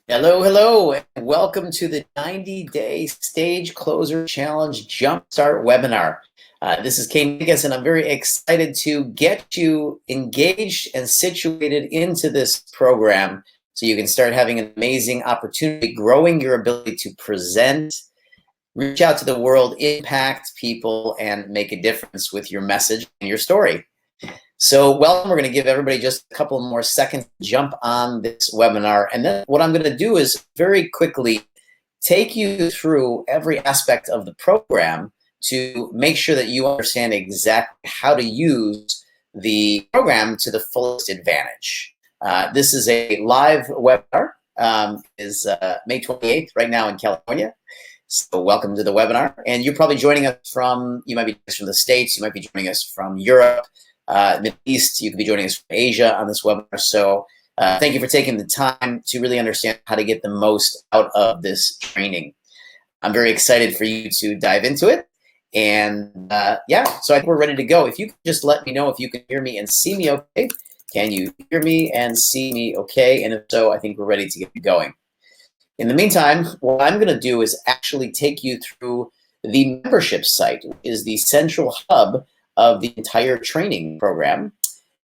Hello, hello, and welcome to the 90-day Stage Closer Challenge Jumpstart webinar. This is Kane Nigas, and I'm very excited to get you engaged and situated into this program so you can start having an amazing opportunity, growing your ability to present, reach out to the world, impact people, and make a difference with your message and your story. So, welcome. We're going to give everybody just a couple more seconds to jump on this webinar. And then what I'm going to do is very quickly take you through every aspect of the program to make sure that you understand exactly how to use the program to the fullest advantage. This is a live webinar. Is May 28th right now in California. So welcome to the webinar. And you're probably joining us you might be joining us from the States, you might be joining us from Europe, Middle East, you could be joining us from Asia on this webinar. So thank you for taking the time to really understand how to get the most out of this training. I'm very excited for you to dive into it. And yeah, so I think we're ready to go. If you could just let me know if you can hear me and see me okay. Can you hear me and see me okay? And if so, I think we're ready to get going. In the meantime, what I'm going to do is actually take you through the membership site, which is the central hub of the entire training program.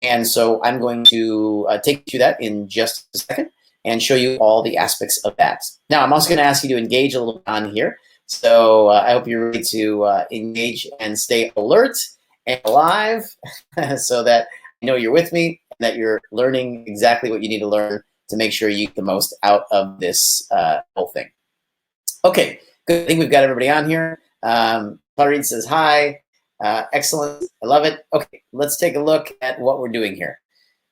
And so I'm going to take you through that in just a second and show you all the aspects of that. Now, I'm also going to ask you to engage a little on here. So I hope you're ready to engage and stay alert and alive so that you know you're with me and that you're learning exactly what you need to learn to make sure you get the most out of this whole thing. Okay, good. I think we've got everybody on here. Claudine says hi. Excellent. I love it. Okay, let's take a look at what we're doing here.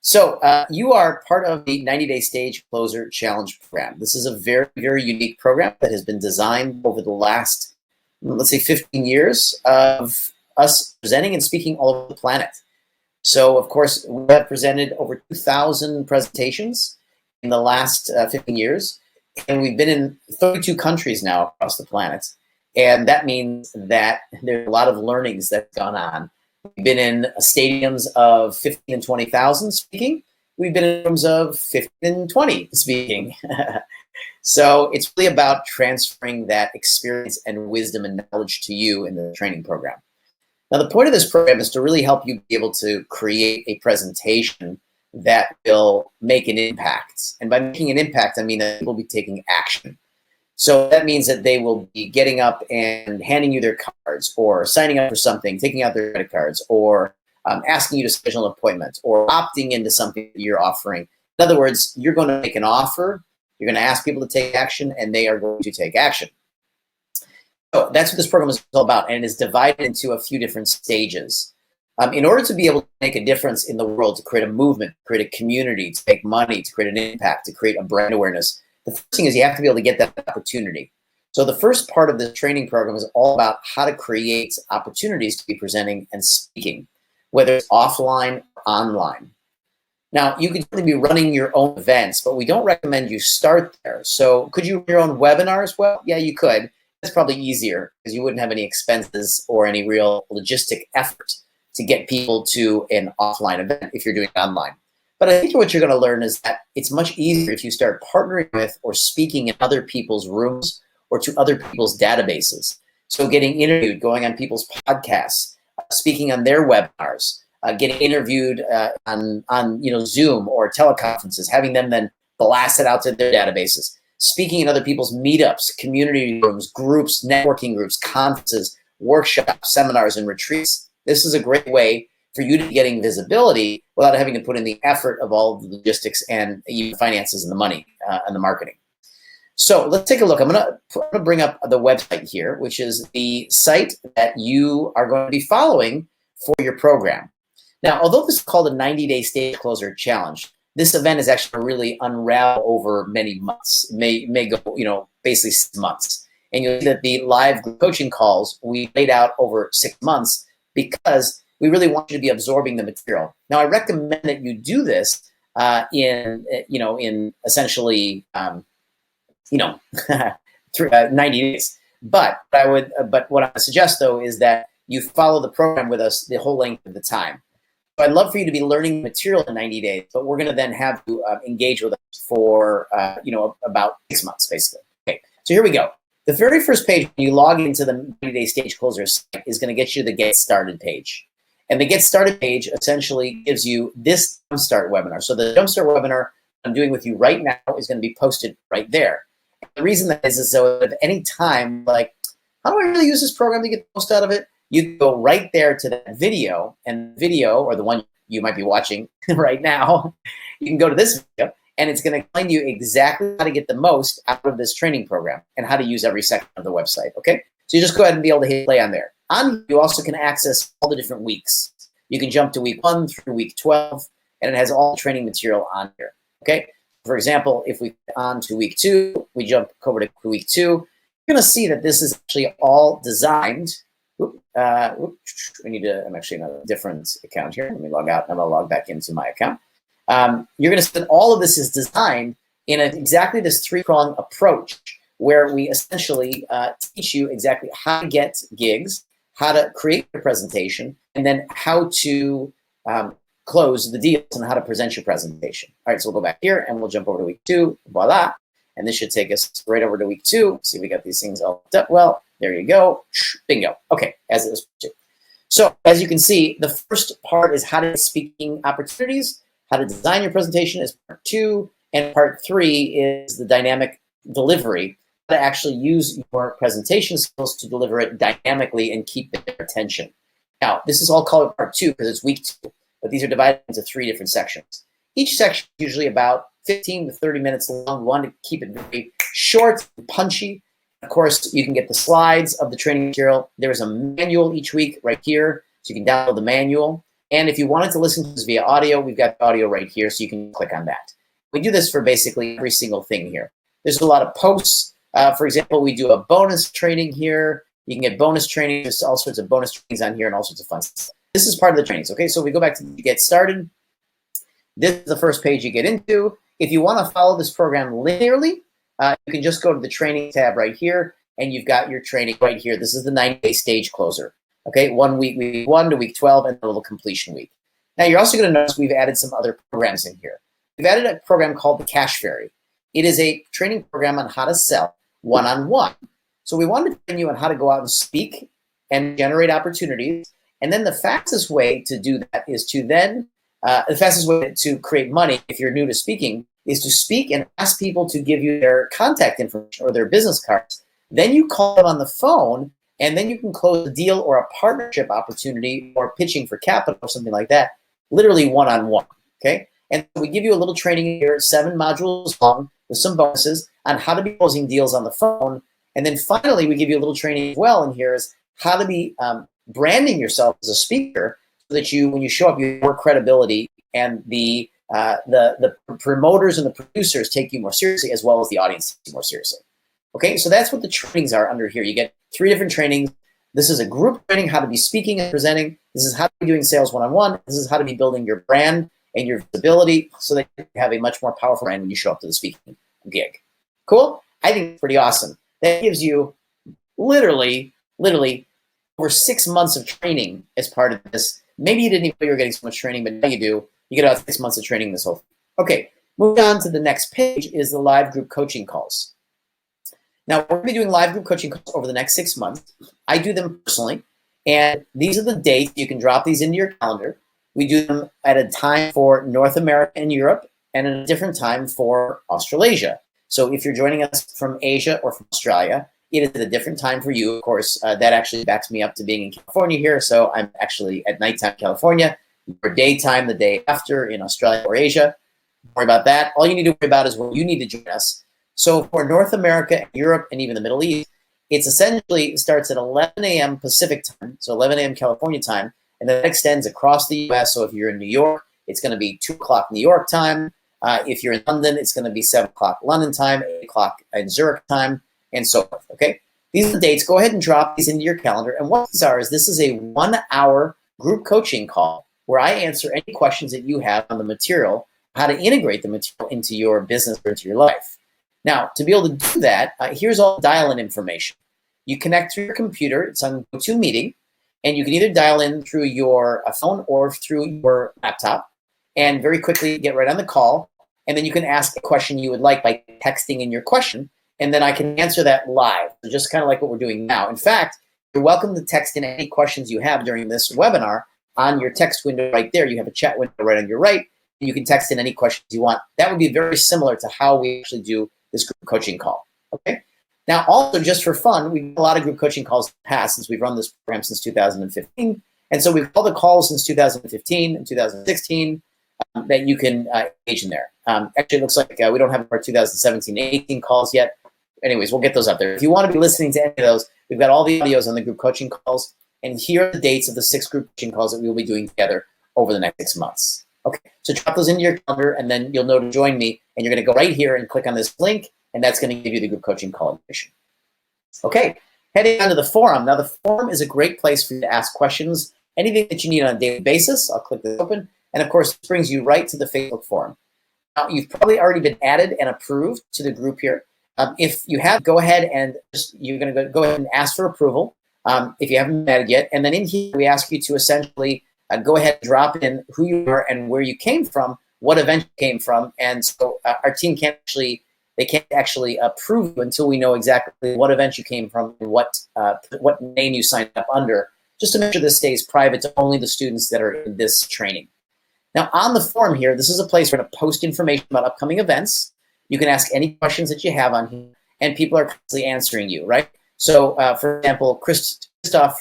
So you are part of the 90-day Stage Closer Challenge program. This is a very, very unique program that has been designed over the last, let's say, 15 years of us presenting and speaking all over the planet. So, of course, we have presented over 2,000 presentations in the last 15 years, and we've been in 32 countries now across the planet. And that means that there's a lot of learnings that's gone on. We've been in stadiums of 15 and 20,000 speaking. We've been in rooms of 15 and 20 speaking. So it's really about transferring that experience and wisdom and knowledge to you in the training program. Now, the point of this program is to really help you be able to create a presentation that will make an impact. And by making an impact, I mean that people will be taking action. So that means that they will be getting up and handing you their cards, or signing up for something, taking out their credit cards, or asking you to schedule an appointment, or opting into something that you're offering. In other words, you're going to make an offer, you're going to ask people to take action, and they are going to take action. So that's what this program is all about, and it is divided into a few different stages. In order to be able to make a difference in the world, to create a movement, create a community, to make money, to create an impact, to create a brand awareness, the first thing is you have to be able to get that opportunity. So the first part of the training program is all about how to create opportunities to be presenting and speaking, whether it's offline or online. Now, you could be running your own events, but we don't recommend you start there. So could you run your own webinars? Well, yeah, you could. That's probably easier because you wouldn't have any expenses or any real logistic effort to get people to an offline event if you're doing it online. But I think what you're going to learn is that it's much easier if you start partnering with or speaking in other people's rooms or to other people's databases. So getting interviewed, going on people's podcasts, speaking on their webinars, getting interviewed on Zoom or teleconferences, having them then blast it out to their databases, speaking in other people's meetups, community rooms, groups, networking groups, conferences, workshops, seminars, and retreats. This is a great way for you to be getting visibility without having to put in the effort of all the logistics and even finances and the money and the marketing. So let's take a look. I'm going to bring up the website here, which is the site that you are going to be following for your program. Now, although this is called a 90-day Stage Closer Challenge, this event is actually really unravel over many months. It may go, basically 6 months. And you'll see that the live group coaching calls we laid out over 6 months because we really want you to be absorbing the material. Now, I recommend that you do this in essentially, 90 days. But what I would suggest though is that you follow the program with us the whole length of the time. I'd love for you to be learning material in 90 days, but we're going to then have you engage with us for, about 6 months, basically. Okay, so here we go. The very first page, when you log into the 90-day Stage Closer site, is going to get you to the Get Started page. And the Get Started page essentially gives you this Jumpstart webinar. So the Jumpstart webinar I'm doing with you right now is going to be posted right there. And the reason that is so at any time, like, how do I really use this program to get the most out of it? You go right there to that video, and the video, or the one you might be watching right now, you can go to this video, and it's going to explain to you exactly how to get the most out of this training program and how to use every section of the website, okay? So you just go ahead and be able to hit play on there. You also can access all the different weeks. You can jump to week 1 through week 12, and it has all the training material on here, okay? For example, if we get on to week 2, we jump over to week 2, you're going to see that this is actually all designed. I'm actually in a different account here. Let me log out, and I'll log back into my account. You're going to see that all of this is designed in exactly this 3-prong approach, where we essentially teach you exactly how to get gigs, how to create your presentation, and then how to close the deals and how to present your presentation. All right, so we'll go back here and we'll jump over to week 2. Voila. And this should take us right over to week 2. See if we got these things all hooked up well. There you go. Bingo. Okay, as it was. So as you can see, the first part is how to get speaking opportunities. How to design your presentation is part 2. And part 3 is the dynamic delivery. How to actually use your presentation skills to deliver it dynamically and keep their attention. Now, this is all called part 2 because it's week 2. But these are divided into 3 different sections. Each section is usually about 15 to 30 minutes long. We want to keep it very short and punchy. Of course, you can get the slides of the training material. There's a manual each week right here, so you can download the manual. And if you wanted to listen to this via audio, we've got audio right here, so you can click on that. We do this for basically every single thing here. There's a lot of posts. For example, we do a bonus training here. You can get bonus training. There's all sorts of bonus trainings on here and all sorts of fun stuff. This is part of the trainings, okay? So we go back to Get Started. This is the first page you get into. If you want to follow this program linearly, you can just go to the training tab right here, and you've got your training right here. This is the 90-day Stage Closer, okay? 1 week, week 1 to week 12, and a little completion week. Now, you're also going to notice we've added some other programs in here. We've added a program called the Cash Fairy. It is a training program on how to sell one-on-one. So we wanted to train you on how to go out and speak and generate opportunities. And then the fastest way to do that is to then, the fastest way to create money if you're new to speaking is to speak and ask people to give you their contact information or their business cards. Then you call them on the phone, and then you can close a deal or a partnership opportunity or pitching for capital or something like that, literally one-on-one, okay? And we give you a little training here, 7 modules long with some bonuses on how to be closing deals on the phone. And then finally, we give you a little training as well in here is how to be branding yourself as a speaker so that you, when you show up, you have more credibility and the promoters and the producers take you more seriously as well as the audience takes you more seriously. Okay, so that's what the trainings are under here. You get 3 different trainings. This is a group training, how to be speaking and presenting. This is how to be doing sales one-on-one. This is how to be building your brand and your visibility so that you have a much more powerful brand when you show up to the speaking gig. Cool? I think it's pretty awesome. That gives you literally over 6 months of training as part of this. Maybe you didn't even know you were getting so much training, but now you do. You get about 6 months of training this whole thing. Okay, moving on to the next page is the live group coaching calls. Now, we're going to be doing live group coaching calls over the next 6 months. I do them personally, and these are the dates. You can drop these into your calendar. We do them at a time for North America and Europe, and at a different time for Australasia. So if you're joining us from Asia or from Australia, it is at a different time for you. Of course, that actually backs me up to being in California here. So I'm actually at nighttime in California, or daytime the day after in Australia or Asia. Don't worry about that. All you need to worry about is when you need to join us. So for North America, Europe, and even the Middle East, it's essentially starts at 11 a.m. Pacific time, so 11 a.m. California time, and then it extends across the U.S. So if you're in New York, it's going to be 2 o'clock New York time. If you're in London, it's going to be 7 o'clock London time, 8 o'clock in Zurich time, and so forth, okay? These are the dates. Go ahead and drop these into your calendar. And what these are is this is a 1-hour group coaching call where I answer any questions that you have on the material, how to integrate the material into your business or into your life. Now, to be able to do that, here's all dial-in information. You connect through your computer. It's on GoToMeeting. And you can either dial in through your phone or through your laptop and very quickly get right on the call. And then you can ask a question you would like by texting in your question, and then I can answer that live, just kind of like what we're doing now. In fact, you're welcome to text in any questions you have during this webinar on your text window right there. You have a chat window right on your right, and you can text in any questions you want. That would be very similar to how we actually do this group coaching call, okay? Now, also just for fun, we've had a lot of group coaching calls in the past since we've run this program since 2015. And so we've called the calls since 2015 and 2016 that you can engage in there. Actually, it looks like we don't have our 2017-18 calls yet. Anyways, we'll get those up there. If you want to be listening to any of those, we've got all the audios on the group coaching calls. And here are the dates of the 6 group coaching calls that we will be doing together over the next 6 months. Okay, so drop those into your calendar, and then you'll know to join me. And you're going to go right here and click on this link, and that's going to give you the group coaching call information. Okay, heading on to the forum. Now, the forum is a great place for you to ask questions, anything that you need on a daily basis. I'll click this open. And of course, this brings you right to the Facebook forum. Now, you've probably already been added and approved to the group here. If you have, go ahead and you're going to go ahead and ask for approval if you haven't been added yet. And then in here, we ask you to essentially go ahead and drop in who you are and where you came from, what event you came from. And so our team can't actually approve you until we know exactly what event you came from and what name you signed up under, just to make sure this stays private to only the students that are in this training. Now, on the forum here, this is a place where to post information about upcoming events. You can ask any questions that you have on here, and people are constantly answering you, right? So, for example, Christoph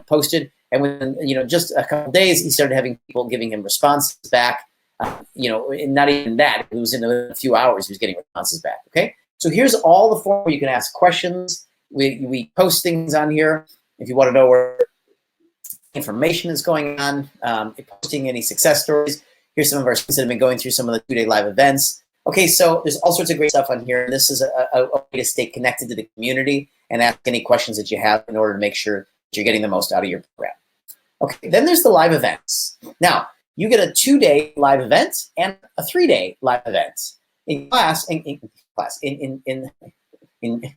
posted, and within just a couple of days, he started having people giving him responses back. And not even that. It was in a few hours he was getting responses back, okay? So here's all the forum where you can ask questions. We post things on here. If you want to know where information is going on, posting any success stories. Here's some of our students that have been going through some of the 2-day live events. Okay, so there's all sorts of great stuff on here. This is a way to stay connected to the community and ask any questions that you have in order to make sure that you're getting the most out of your program. Okay, then there's the live events. Now, you get a 2-day live event and a 3-day live event. In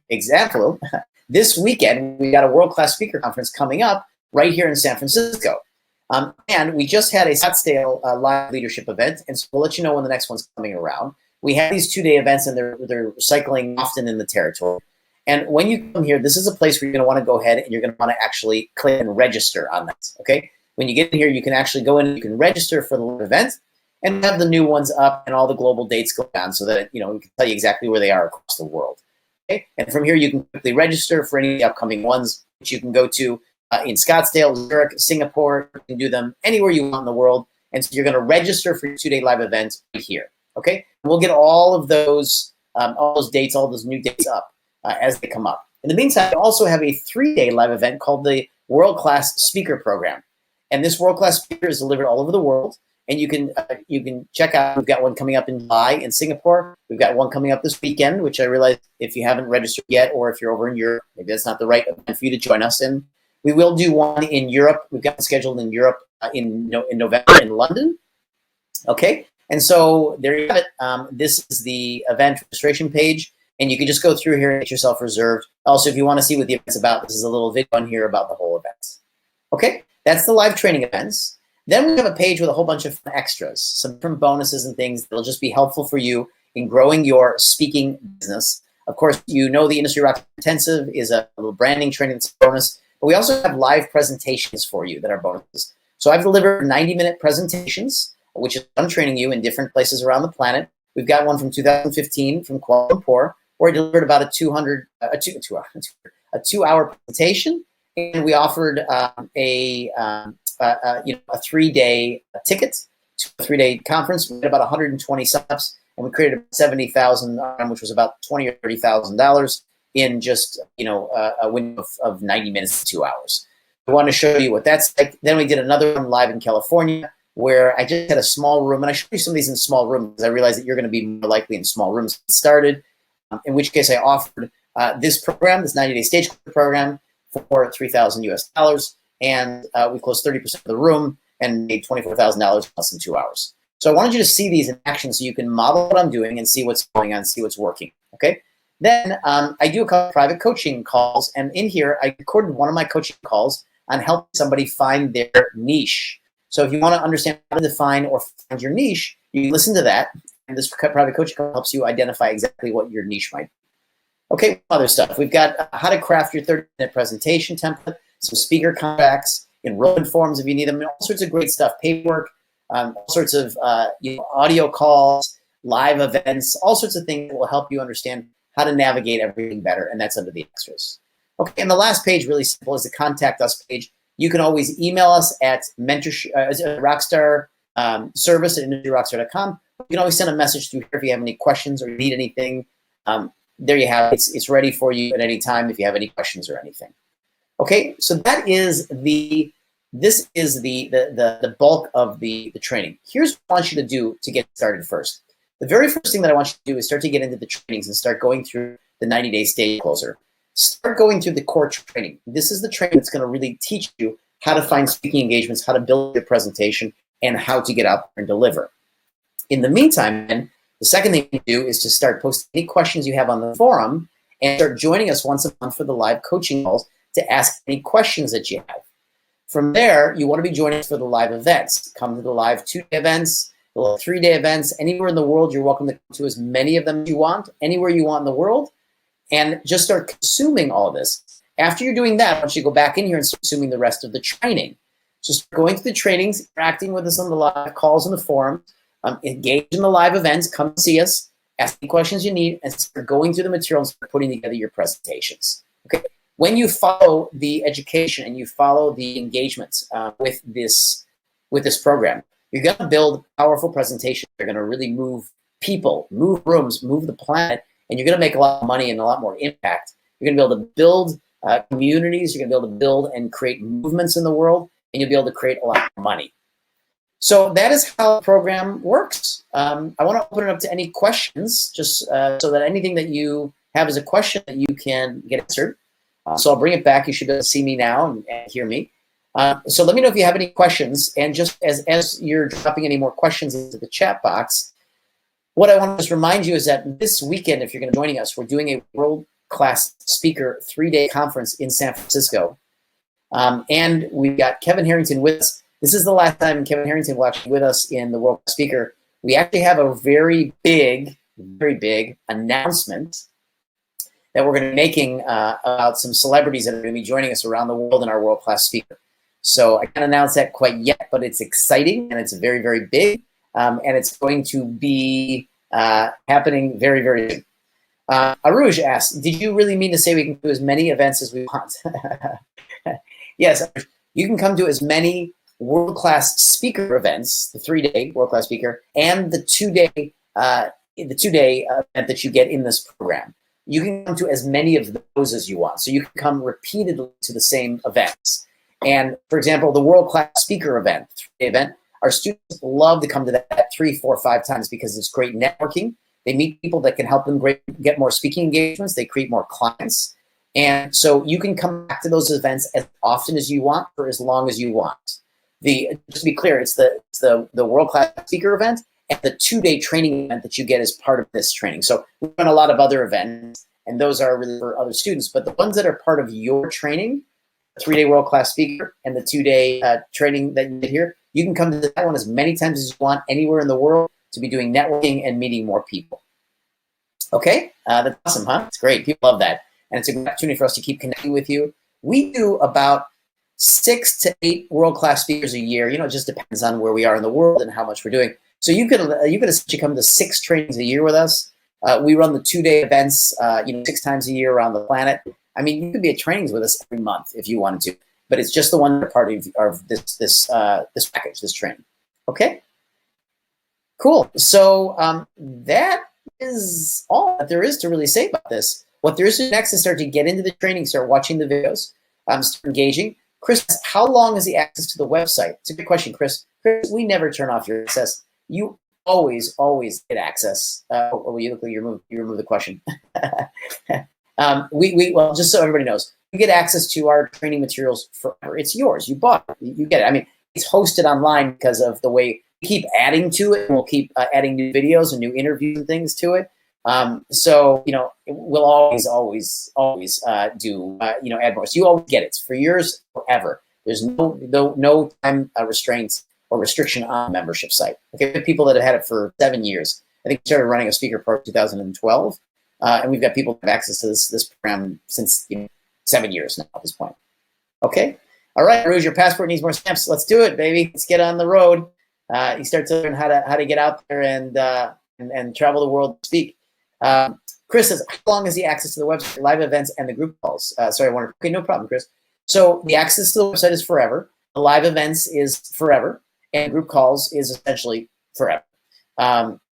example, this weekend, we got a world-class speaker conference coming up right here in San Francisco. And we just had a Scottsdale live leadership event, and so we'll let you know when the next one's coming around. We have these 2-day events, and they're cycling often in the territory. And when you come here, this is a place where you're going to want to go ahead and you're going to want to actually click and register on that, okay? When you get in here, you can actually go in and you can register for the event and have the new ones up and all the global dates go down so that, we can tell you exactly where they are across the world, okay? And from here, you can quickly register for any of the upcoming ones, which you can go to in Scottsdale, Zurich, Singapore. You can do them anywhere you want in the world. And so you're going to register for your 2-day live event right here, okay? And we'll get all of those dates, all those new dates up as they come up. In the meantime, we also have a 3-day live event called the World Class Speaker Program. And this world-class speaker is delivered all over the world. And you can check out, we've got one coming up in July in Singapore. We've got one coming up this weekend, which I realize if you haven't registered yet, or if you're over in Europe, maybe that's not the right event for you to join us in. We will do one in Europe. We've got scheduled in Europe in November in London. Okay, and so there you have it. This is the event registration page, and you can just go through here and get yourself reserved. Also, if you want to see what the event's about, this is a little video on here about the whole event. Okay, that's the live training events. Then we have a page with a whole bunch of extras, some different bonuses and things that'll just be helpful for you in growing your speaking business. Of course, the Industry Rock Intensive is a little branding training that's a bonus. But we also have live presentations for you that are bonuses. So I've delivered 90-minute presentations, which is I'm training you in different places around the planet. We've got one from 2015 from Kuala Lumpur, where I delivered about a 2-hour presentation, and we offered a 3-day ticket to a 3-day conference. We had about 120 signups, and we created $70,000, which was about $20,000 or $30,000. In just a window of 90 minutes to 2 hours. I want to show you what that's like. Then we did another one live in California where I just had a small room, and I showed you some of these in small rooms because I realized that you're going to be more likely in small rooms to get started, in which case I offered this program, this 90-day stage program for $3,000 US, and we closed 30% of the room and made $24,000 less than 2 hours. So I wanted you to see these in action so you can model what I'm doing and see what's going on, see what's working, okay? Then I do a couple of private coaching calls, and in here I recorded one of my coaching calls on helping somebody find their niche. So if you want to understand how to define or find your niche, you listen to that. And this private coaching helps you identify exactly what your niche might be. Okay, other stuff. We've got how to craft your 30-minute presentation template, some speaker contracts, enrollment forms if you need them, and all sorts of great stuff, paperwork, all sorts of audio calls, live events, all sorts of things that will help you understand how to navigate everything better, and that's under the extras. Okay, and the last page, really simple, is the contact us page. You can always email us at rockstar service at industryrockstar.com. You can always send a message through here if you have any questions or you need anything. There you have it. It's ready for you at any time if you have any questions or anything. Okay, so that is the bulk of the training. Here's what I want you to do to get started first. The very first thing that I want you to do is start to get into the trainings and start going through the 90-day stage closer. Start going through the core training. This is the training that's going to really teach you how to find speaking engagements, how to build your presentation, and how to get out and deliver. In the meantime, then, the second thing you do is to start posting any questions you have on the forum and start joining us once a month for the live coaching calls to ask any questions that you have. From there, you want to be joining us for the live events. Come to the live 2-day events, the 3-day events. Anywhere in the world, you're welcome to come to as many of them as you want, anywhere you want in the world, and just start consuming all this. After you're doing that, I want you to go back in here and start consuming the rest of the training. So start going through the trainings, interacting with us on the live calls and the forum, engage in the live events, come see us, ask any questions you need, and start going through the material and start putting together your presentations. Okay. When you follow the education and you follow the engagements with this program, you're going to build powerful presentations. You're going to really move people, move rooms, move the planet, and you're going to make a lot of money and a lot more impact. You're going to be able to build communities. You're going to be able to build and create movements in the world, and you'll be able to create a lot of money. So that is how the program works. I want to open it up to any questions, just so that anything that you have as a question that you can get answered. So I'll bring it back. You should be able to see me now and hear me. So let me know if you have any questions. And just as you're dropping any more questions into the chat box, what I want to just remind you is that this weekend, if you're going to be joining us, we're doing a world-class speaker 3-day conference in San Francisco. And we've got Kevin Harrington with us. This is the last time Kevin Harrington will actually be with us in the World Speaker. We actually have a very big announcement that we're going to be making about some celebrities that are going to be joining us around the world in our world-class speaker. So I can't announce that quite yet, but it's exciting and it's very, very big. And it's going to be happening very, very soon. Aruj asks, did you really mean to say we can do as many events as we want? Yes, you can come to as many world-class speaker events, the 3-day world-class speaker, and the 2-day event that you get in this program. You can come to as many of those as you want. So you can come repeatedly to the same events. And for example, the world-class speaker event, 3-day event, our students love to come to that 3, 4, 5 times because it's great networking. They meet people that can help them get more speaking engagements. They create more clients. And so you can come back to those events as often as you want for as long as you want. Just to be clear, it's the world-class speaker event and the 2-day training event that you get as part of this training. So we run a lot of other events, and those are really for other students. But the ones that are part of your training, the 3-day world-class speaker and the 2-day training that you get here, you can come to that one as many times as you want anywhere in the world to be doing networking and meeting more people. Okay, that's awesome, huh? It's great. People love that. And it's a great opportunity for us to keep connecting with you. We do about 6 to 8 world-class speakers a year. You know, it just depends on where we are in the world and how much we're doing. So you could essentially come to 6 trainings a year with us. We run the 2-day events, 6 times a year around the planet. I mean, you could be at trainings with us every month if you wanted to, but it's just the one part of this package, this training. Okay, cool. So that is all that there is to really say about this. What there is to do next is start to get into the training, start watching the videos, start engaging. Chris, how long is the access to the website? It's a good question, Chris. Chris, we never turn off your access. You always get access. You look like you remove the question. Well, just so everybody knows, you get access to our training materials forever. It's yours. You bought it. You get it. I mean, it's hosted online because of the way we keep adding to it, and we'll keep adding new videos and new interviews and things to it. So, we'll always do, add more. So you always get it. It's for yours forever. There's no time restraints or restriction on the membership site. Okay, we have people that have had it for 7 years. I think we started running a speaker program in 2012, and we've got people that have access to this program since 7 years now at this point. Okay, all right, Rouge, your passport needs more stamps. Let's do it, baby. Let's get on the road. You start to learn how to get out there and travel the world to speak. Chris says, how long is the access to the website, live events, and the group calls? Sorry, I wonder. Okay, no problem, Chris. So the access to the website is forever. The live events is forever, and group calls is essentially forever.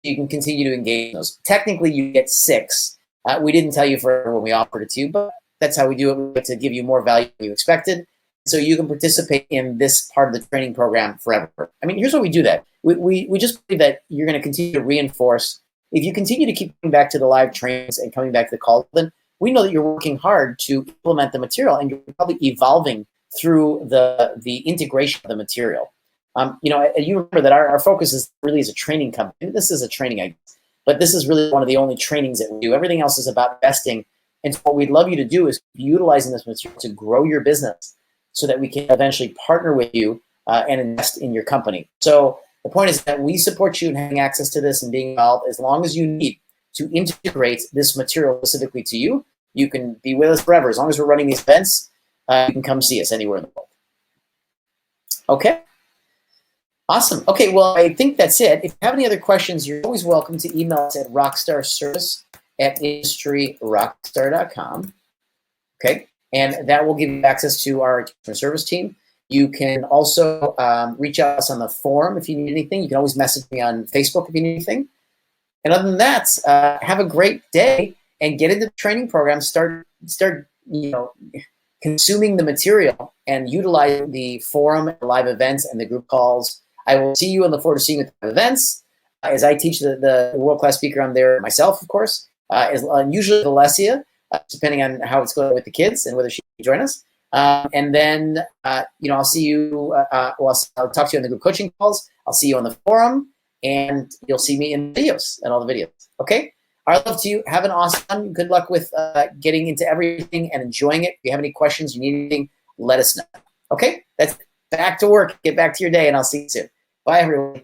You can continue to engage in those. Technically, you get 6. We didn't tell you forever when we offered it to you, but that's how we do it. We get to give you more value than you expected, so you can participate in this part of the training program forever. I mean, here's why we do that. We just believe that you're going to continue to reinforce. If you continue to keep coming back to the live trainings and coming back to the call, then we know that you're working hard to implement the material, and you're probably evolving through the integration of the material. You remember that our focus is really as a training company. This is a training, I guess, but this is really one of the only trainings that we do. Everything else is about investing. And so what we'd love you to do is utilizing this material to grow your business so that we can eventually partner with you and invest in your company. So the point is that we support you in having access to this and being involved as long as you need to integrate this material specifically to you. You can be with us forever. As long as we're running these events, you can come see us anywhere in the world. Okay? Awesome. Okay, well, I think that's it. If you have any other questions, you're always welcome to email us at rockstarservice@industryrockstar.com. Okay? And that will give you access to our customer service team. You can also reach out to us on the forum if you need anything. You can always message me on Facebook if you need anything. And other than that, have a great day and get into the training program. Start consuming the material and utilizing the forum, live events, and the group calls. I will see you and look forward to seeing you at the events. As I teach the world-class speaker, I'm there myself, of course. Usually Alessia, depending on how it's going with the kids and whether she can join us. And then, I'll see you, I'll talk to you on the group coaching calls. I'll see you on the forum, and you'll see me in videos and all the videos. Okay? Our love to you. Have an awesome. Good luck with getting into everything and enjoying it. If you have any questions, you need anything, let us know. Okay? That's back to work. Get back to your day, and I'll see you soon. Bye, everyone.